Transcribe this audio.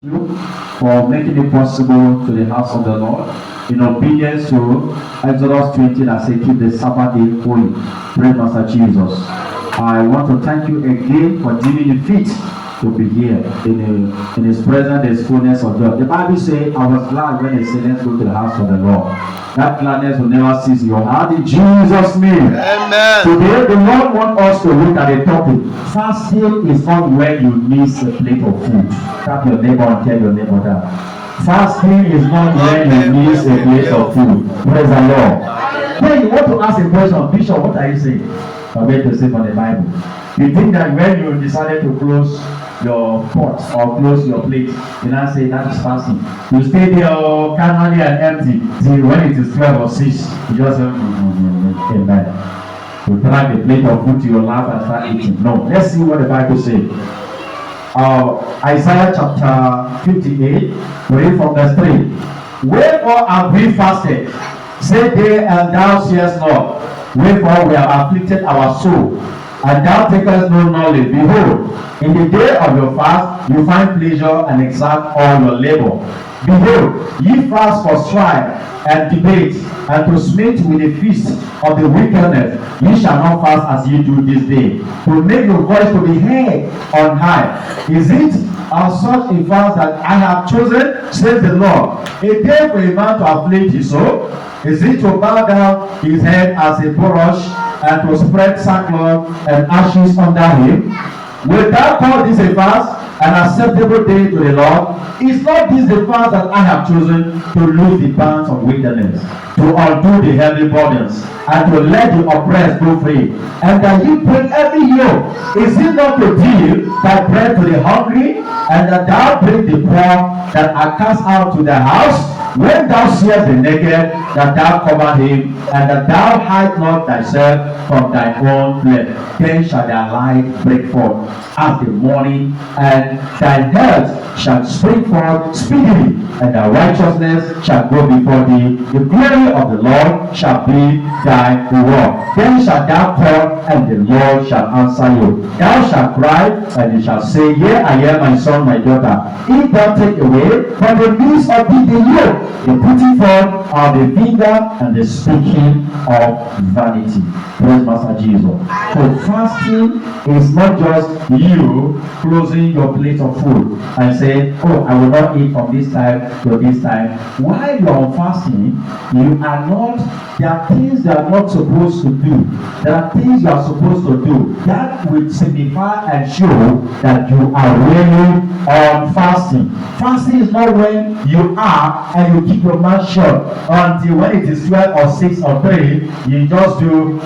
you for making it possible to the house of the Lord in obedience to Exodus 20 that say keep the Sabbath day holy. Praise Master Jesus. I want to thank you again for giving me fit to be here in his presence. There's fullness of joy. The Bible says, I was glad when they said, let's go to the house of the Lord. That gladness will never cease in your heart in Jesus' name. Amen. Today, the Lord wants us to look at the topic. Fasting is not when you miss a plate of food. Tap your neighbor and tell your neighbor that. Fasting is not when you miss a plate of food. Praise the Lord. Then you want to ask a question, Bishop, what are you saying? I'm going to say from the Bible. You think that when you decided to close your pot or close your plate, you now say that is fasting. You stay there casually and empty till when it is 12 or 6, you just say, amen. You drag the plate of food to your lap and start eating. No, let's see what the Bible says. Isaiah chapter 58, read from verse 3. Wherefore have we fasted? Say they, and thou sayest not. Wherefore we have afflicted our soul, and thou takest no knowledge. Behold, in the day of your fast you find pleasure and exact all your labor. Behold, ye fast for strife and debate, and to smite with the feast of the wickedness. Ye shall not fast as ye do this day, to make your voice to be heard on high. Is it such a fast that I have chosen, says the Lord, a day for a man to afflict his soul? Is it to bow down his head as a bulrush, and to spread sackcloth and ashes under him? Will thou call this a fast, an acceptable day to the Lord? Is not this the fast that I have chosen, to loose the bands of wickedness, to undo the heavy burdens, and to let the oppressed go free, and that ye break every yoke? Is it not to deal thy bread to the hungry, and that thou bring the poor that are cast out to the house? When thou seest the naked, that thou cover him, and that thou hide not thyself from thine own flesh, then shall thy light break forth as the morning, and thy health shall spring forth speedily, and thy righteousness shall go before thee. The glory of the Lord shall be thy reward. Then shalt thou call, and the Lord shall answer you. Thou shalt cry, and he shall say, Here I am, my son, my daughter. If thou take away from the midst of thee the yoke, the putting forth of the finger and the speaking of vanity. Praise Master Jesus. So fasting is not just you closing your plate of food and saying, oh, I will not eat from this time to this time. While you are fasting, you are not, there are things you are not supposed to do. There are things you are supposed to do. That will signify and show that you are really on fasting. Fasting is not when you are and you keep your mouth shut until when it is 12 or 6 or 3, you just do